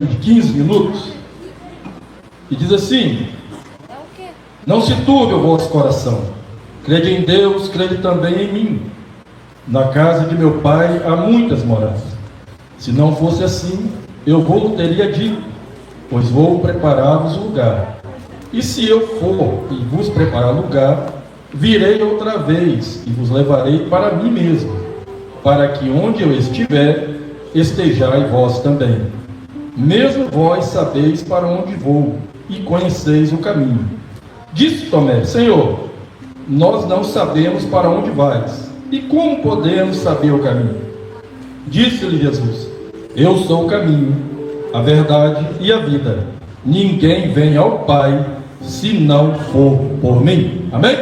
de 15 minutos, e diz assim: não se turbe o vosso coração, crede em Deus, crede também em mim. Na casa de meu pai há muitas moradas. Se não fosse assim, eu vou teria dito, pois vou preparar-vos lugar. E se eu for e vos preparar lugar, virei outra vez e vos levarei para mim mesmo, para que onde eu estiver, estejais vós também. Mesmo vós sabeis para onde vou, e conheceis o caminho. Disse Tomé: Senhor, nós não sabemos para onde vais, e como podemos saber o caminho? Disse-lhe Jesus: eu sou o caminho, a verdade e a vida. Ninguém vem ao Pai, se não for por mim. Amém?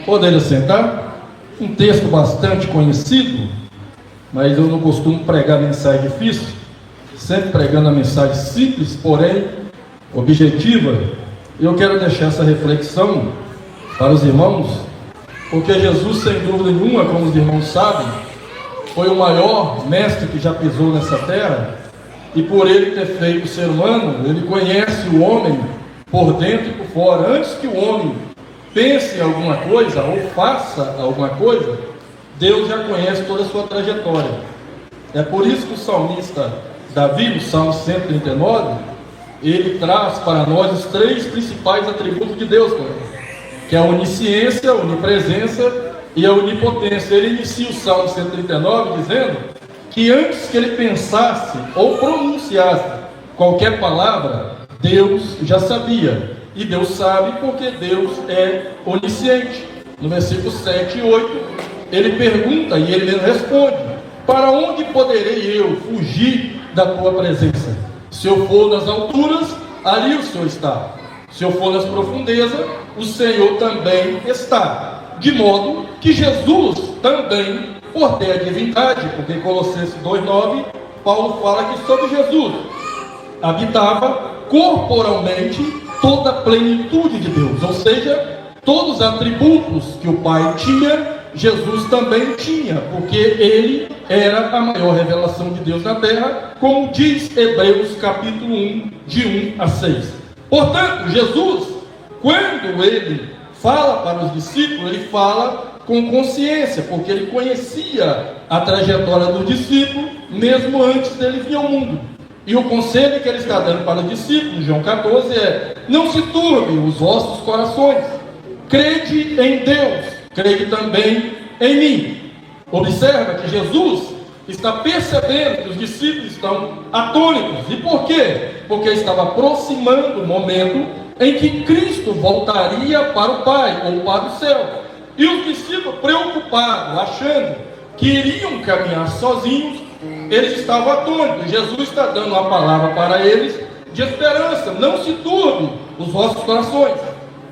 Poderia sentar? Um texto bastante conhecido, mas eu não costumo pregar mensagem difícil, sempre pregando a mensagem simples, porém objetiva. Eu quero deixar essa reflexão para os irmãos, porque Jesus, sem dúvida nenhuma, como os irmãos sabem, foi o maior mestre que já pisou nessa terra, e por ele ter feito o ser humano, ele conhece o homem por dentro e por fora. Antes que o homem pense em alguma coisa ou faça alguma coisa, Deus já conhece toda a sua trajetória. É por isso que o salmista Davi, no Salmo 139, ele traz para nós os três principais atributos de Deus, que é a onisciência, a onipresença e a onipotência. Ele inicia o Salmo 139 dizendo que antes que ele pensasse ou pronunciasse qualquer palavra, Deus já sabia. E Deus sabe porque Deus é onisciente. No versículo 7 e 8, ele pergunta e ele mesmo responde: para onde poderei eu fugir da tua presença? Se eu for nas alturas, ali o Senhor está. Se eu for nas profundezas, o Senhor também está. De modo que Jesus também, por ter a divindade, porque em Colossenses 2,9, Paulo fala que sobre Jesus habitava corporalmente toda a plenitude de Deus, ou seja, todos os atributos que o Pai tinha, Jesus também tinha, porque ele era a maior revelação de Deus na terra, como diz Hebreus capítulo 1, de 1 a 6. Portanto, Jesus, quando ele fala para os discípulos, ele fala com consciência, porque ele conhecia a trajetória do discípulo, mesmo antes dele vir ao mundo. E o conselho que ele está dando para os discípulos, João 14, é: não se turbe os vossos corações, crede em Deus, crede também em mim. Observa que Jesus está percebendo que os discípulos estão atônitos. E por quê? Porque estava aproximando o momento em que Cristo voltaria para o Pai, ou para o céu. E os discípulos, preocupados, achando que iriam caminhar sozinhos, eles estavam atônitos. Jesus está dando uma palavra para eles de esperança: não se turbe os vossos corações,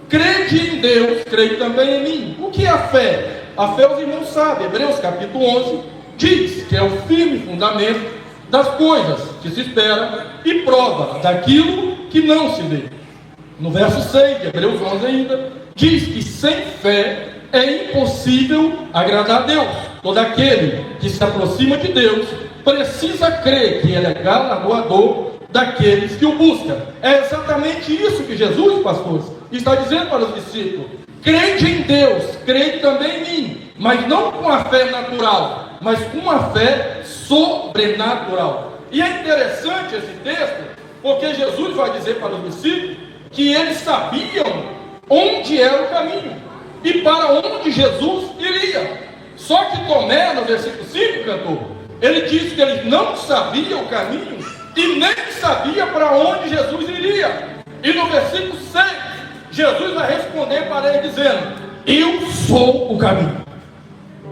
crede em Deus, crede também em mim. O que é a fé? A fé, os irmãos sabem, Hebreus capítulo 11 diz que é o firme fundamento das coisas que se espera e prova daquilo que não se vê. No verso 6 de Hebreus 11 ainda, diz que sem fé é impossível agradar a Deus. Todo aquele que se aproxima de Deus precisa crer que ele é galardoador daqueles que o buscam. É exatamente isso que Jesus, pastores, está dizendo para os discípulos: crede em Deus, crede também em mim, mas não com a fé natural, mas com a fé sobrenatural. E é interessante esse texto, porque Jesus vai dizer para os discípulos que eles sabiam onde era o caminho e para onde Jesus iria. Só que Tomé, no versículo 5, cantor, ele disse que ele não sabia o caminho e nem sabia para onde Jesus iria. E no versículo 6, Jesus vai responder para ele dizendo: eu sou o caminho,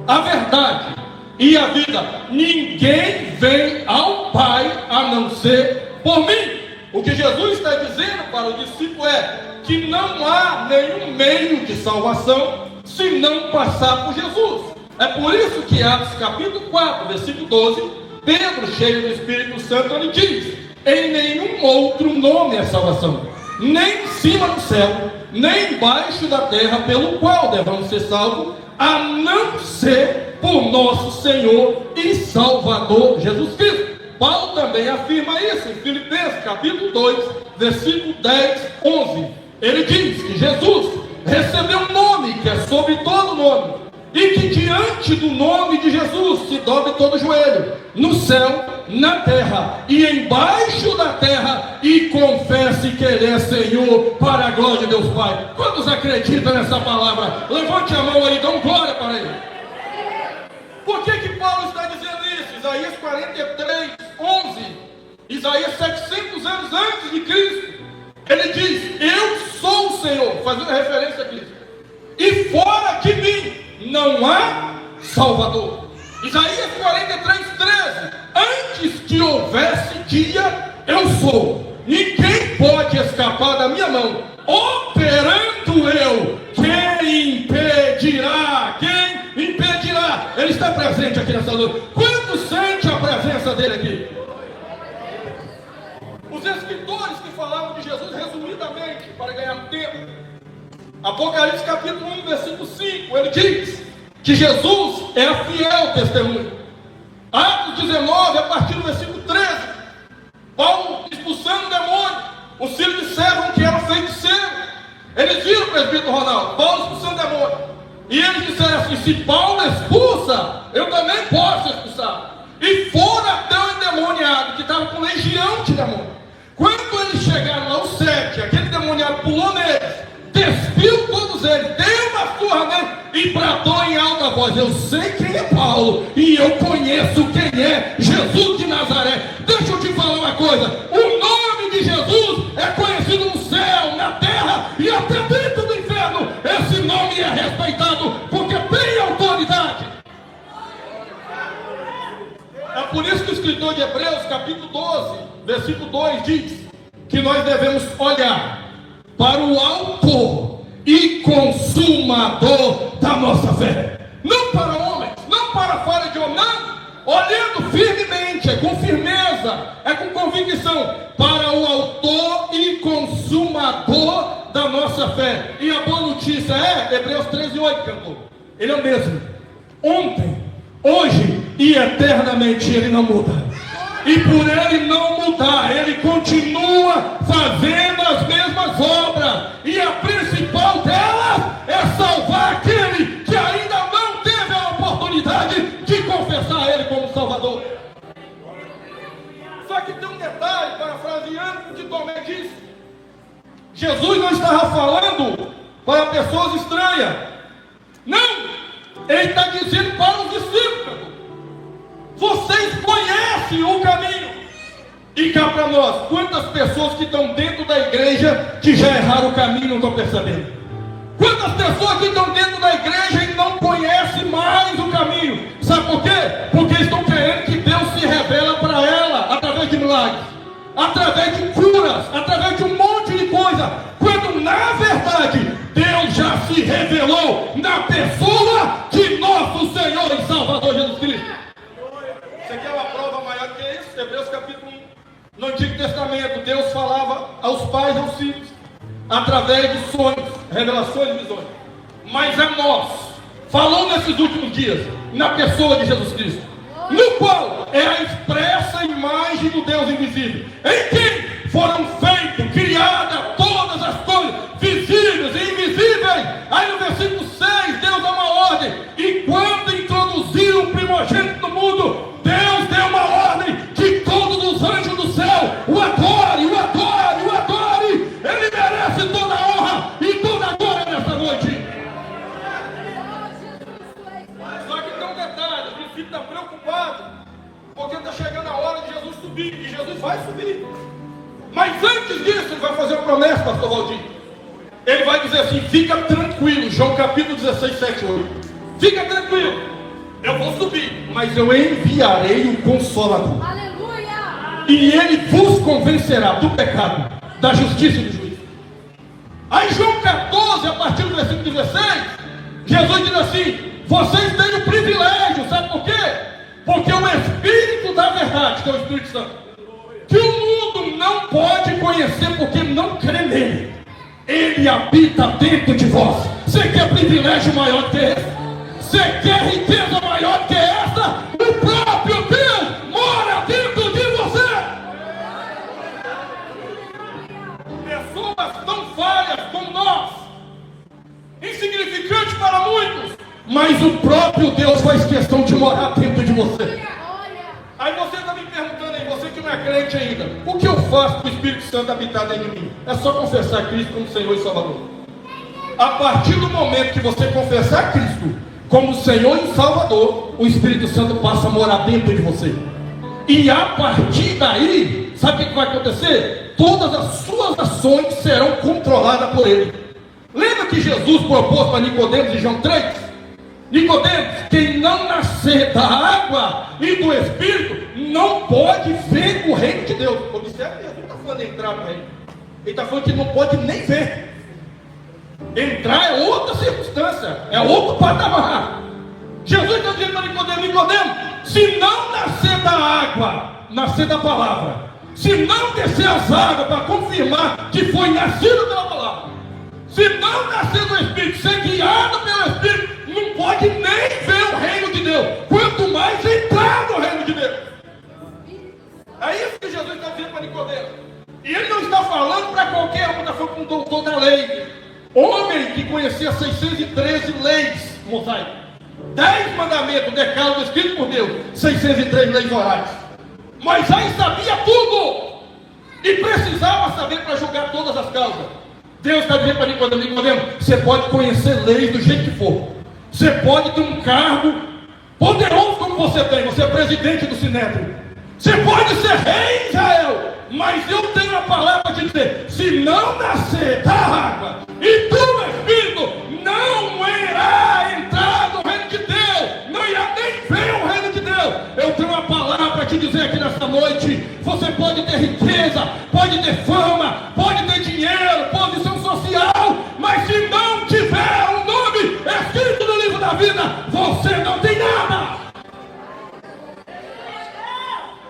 a verdade e a vida. Ninguém vem ao Pai a não ser por mim. O que Jesus está dizendo para o discípulo é que não há nenhum meio de salvação se não passar por Jesus. É por isso que Atos capítulo 4, versículo 12, Pedro, cheio do Espírito Santo, ele diz: em nenhum outro nome é salvação, nem em cima do céu, nem embaixo da terra, pelo qual devemos ser salvos, a não ser por nosso Senhor e Salvador Jesus Cristo. Paulo também afirma isso em Filipenses capítulo 2, versículo 10, 11. Ele diz que Jesus recebeu um nome que é sobre todo nome, e que diante do nome de Jesus se dobre todo o joelho, no céu, na terra e embaixo da terra, e confesse que Ele é Senhor, para a glória de Deus Pai. Quantos acreditam nessa palavra? Levante a mão aí e dão glória para Ele. Por que Paulo está dizendo isso? Isaías 43, 11, Isaías 700 anos antes de Cristo, ele diz: eu sou o Senhor, fazendo referência a Cristo, e fora de mim não há Salvador. Isaías 43, 13, antes que houvesse dia, eu sou, ninguém pode escapar da minha mão. Operando eu, quem impedirá? Quem impedirá? Ele está presente aqui nessa luta. Quanto sente a presença dele aqui? Os escritores que falavam de Jesus resumidamente, para ganhar tempo, Apocalipse capítulo 1, versículo 5, ele diz que Jesus é a fiel testemunha. Atos 19, a partir do versículo 13, Paulo expulsando o demônio, os filhos disseram que eram feiticeiros. Eles viram o presbítero Ronaldo, Paulo expulsando o demônio, e eles disseram assim: se Paulo expulsa, eu também posso expulsar. E foram até o endemoniado, que estava com legião de demônio. Quando eles chegaram lá, os 7, aquele endemoniado pulou neles, despiu todos eles, deu uma surra nele e bradou em alta voz: eu sei quem é Paulo, e eu conheço quem é Jesus de Nazaré. Deixa eu te falar uma coisa: o nome de Jesus é conhecido no céu, na terra e até dentro do inferno. Esse nome é respeitado porque tem autoridade. É por isso que o escritor de Hebreus capítulo 12, versículo 2 diz que nós devemos olhar para o autor e consumador da nossa fé, não para homens, não para a falha de homem, não, olhando firmemente, é com firmeza, é com convicção, para o autor e consumador da nossa fé. E a boa notícia é, Hebreus 13:8 cantou, ele é o mesmo, ontem, hoje e eternamente. Ele não muda, e por ele não mudar, ele continua fazendo as mesmas obras, e a principal delas é salvar aquele que ainda não teve a oportunidade de confessar ele como Salvador. Só que tem um detalhe, parafraseando o que Tomé disse: Jesus não estava falando para pessoas estranhas, não, ele está dizendo para os discípulos: vocês conhecem o caminho. E cá para nós, quantas pessoas que estão dentro da igreja que já erraram o caminho e não estão percebendo? Quantas pessoas que estão dentro da igreja e não conhecem mais o caminho? Sabe por quê? Porque estão querendo que Deus se revela para ela através de milagres, através de curas, através de um monte de coisa, quando na verdade Deus já se revelou na pessoa de nosso Senhor e Salvador Jesus Cristo. Você quer uma prova maior que isso? Hebreus capítulo 1. No Antigo Testamento, Deus falava aos pais e aos filhos através de sonhos, revelações e visões. Mas a nós falou nesses últimos dias na pessoa de Jesus Cristo, no qual é a expressa imagem do Deus invisível, em quem foram feitas, criadas todas as coisas, visíveis e invisíveis. Aí no versículo 6, Deus dá uma ordem: e quando introduziram o primogênito no mundo, Deus deu uma ordem que todos os anjos do céu o adore, o adore, o adore. Ele merece toda a honra e toda a glória nessa noite. Só que tem um detalhe: o princípio está preocupado porque está chegando a hora de Jesus subir, e Jesus vai subir. Mas antes disso, ele vai fazer uma promessa, pastor Valdir. Ele vai dizer assim: fica tranquilo, João capítulo 16, 7, 8. Fica tranquilo, eu vou subir, mas eu enviarei o Consolador. Aleluia! E ele vos convencerá do pecado, da justiça e do juízo. Aí João 14, a partir do versículo 16, Jesus diz assim: vocês têm o privilégio, sabe por quê? Porque o Espírito da verdade, que é o Espírito Santo, que o mundo não pode conhecer porque não crê nele, ele habita dentro de vós. Você quer privilégio maior que esse? Você quer riqueza maior que essa? O próprio Deus mora dentro de coisas tão falhas como nós, insignificantes para muitos, mas o próprio Deus faz questão de morar dentro de você. Aí você está me perguntando aí, você que não é crente ainda, o que eu faço para o Espírito Santo habitar dentro de mim? É só confessar Cristo como Senhor e Salvador. A partir do momento que você confessar Cristo como Senhor e Salvador, o Espírito Santo passa a morar dentro de você. E a partir daí, sabe o que vai acontecer? Todas as suas ações serão controladas por Ele. Lembra que Jesus propôs para Nicodemos em João 3? Nicodemos, quem não nascer da água e do Espírito, não pode ver o reino de Deus. Observe, ele não está falando de entrar no reino. Ele está falando que não pode nem ver. Entrar é outra circunstância, é outro patamar. Jesus está dizendo para Nicodemos, Nicodemos, se não nascer da água, nascer da palavra, se não descer as águas para confirmar que foi nascido pela palavra, se não nascer do Espírito, ser guiado pelo Espírito, não pode nem ver o reino de Deus, quanto mais entrar no reino de Deus. É isso que Jesus está dizendo para Nicodemos. E ele não está falando para qualquer um, está falando para um doutor da lei, homem que conhecia 613 leis mosaicas, 10 mandamentos, decálogo escrito por Deus, 603 leis orais. Mas aí sabia tudo e precisava saber para julgar todas as causas. Deus está dizendo para Nicodemos, Nicodemos, você pode conhecer leis do jeito que for, você pode ter um cargo poderoso como você tem, você é presidente do Sinédrio, você pode ser rei de Israel, mas eu tenho a palavra para te dizer, se não nascer da água e do Espírito, não irá entrar no reino de Deus, não irá nem ver o reino de Deus. Eu tenho uma palavra para te dizer aqui nessa noite, você pode ter riqueza, pode ter fama, pode ter dinheiro, posição social, mas se não tiver um nome escrito no livro da vida, você não tem nada.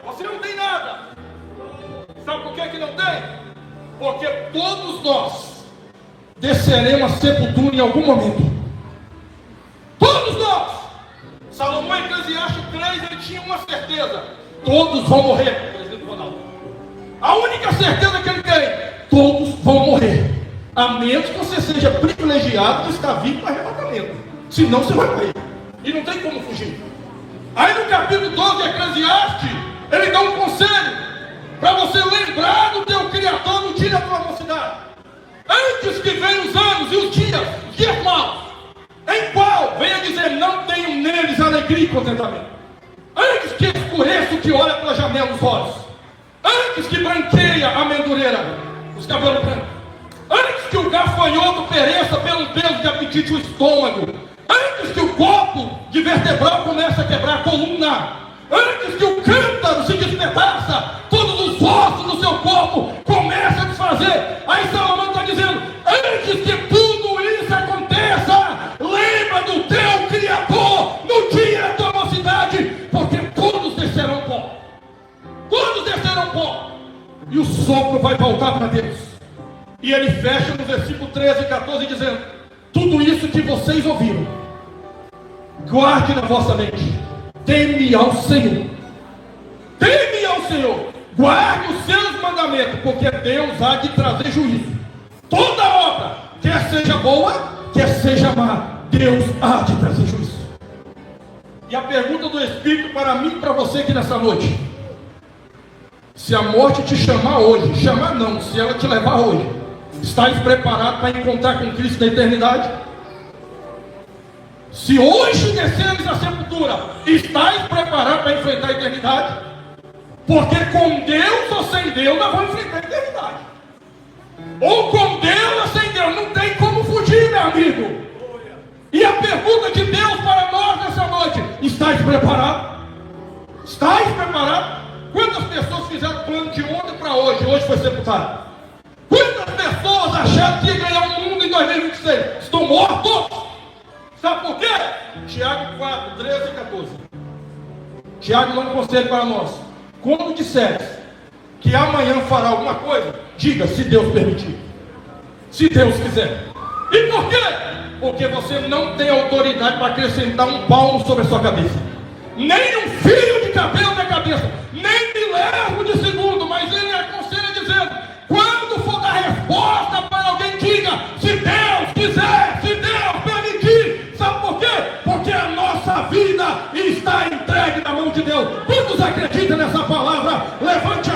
Você não tem nada. Sabe por que não tem? Porque todos nós desceremos a sepultura em algum momento. Todos nós. Salomão em Eclesiastes 3, ele tinha uma certeza: todos vão morrer. Presidente Ronaldo, a única certeza que ele tem: todos vão morrer, a menos que você seja privilegiado de estar vivo para arrebatamento, senão você vai morrer, e não tem como fugir. Aí no capítulo 12 de Eclesiastes, ele dá um conselho para você lembrar do teu Criador no dia da tua mocidade, antes que venham os anos e os dias maus, em qual venha dizer, não tenho neles alegria e contentamento, antes que escureça o que olha pela janela dos olhos, antes que branqueia a amendoreira, os cabelos brancos, antes que o gafanhoto pereça pelo peso de apetite o estômago, antes que o copo de vertebral comece a quebrar a coluna, antes que o cântaro se despedaça, todos os ossos do seu corpo começam a desfazer. Aí Salomão está dizendo, antes que tudo isso aconteça, lembra do teu Criador no dia da tua mocidade, porque todos descerão pó. Todos descerão pó. E o sopro vai voltar para Deus. E ele fecha no versículo 13 e 14 dizendo, tudo isso que vocês ouviram, guarde na vossa mente. Teme ao Senhor. Teme ao Senhor. Guarde os seus mandamentos, porque Deus há de trazer juízo. Toda obra, quer seja boa, quer seja má, Deus há de trazer juízo. E a pergunta do Espírito para mim e para você aqui nessa noite: se a morte te chamar hoje, chamar não, se ela te levar hoje, estás preparado para encontrar com Cristo na eternidade? Se hoje desceres a sepultura, estás preparado para enfrentar a eternidade? Porque com Deus ou sem Deus, nós vamos enfrentar a eternidade. Ou com Deus ou sem Deus, não tem como fugir, meu amigo. E a pergunta de Deus para nós nessa noite: estás preparado? Estás preparado? Quantas pessoas fizeram plano de ontem para hoje? Hoje foi sepultado. Quantas pessoas acharam que ia ganhar o mundo em 2026? Estão mortos. Sabe por quê? Tiago 4, 13 e 14. Tiago dá um conselho para nós: quando disseres que amanhã fará alguma coisa, diga, se Deus permitir, se Deus quiser. E por quê? Porque você não tem autoridade para acrescentar um palmo sobre a sua cabeça, nem um fio de cabelo na cabeça, nem milésimo de segundo. Mas ele aconselha dizendo: quando for dar resposta para céu. Quantos acreditam nessa palavra? Levante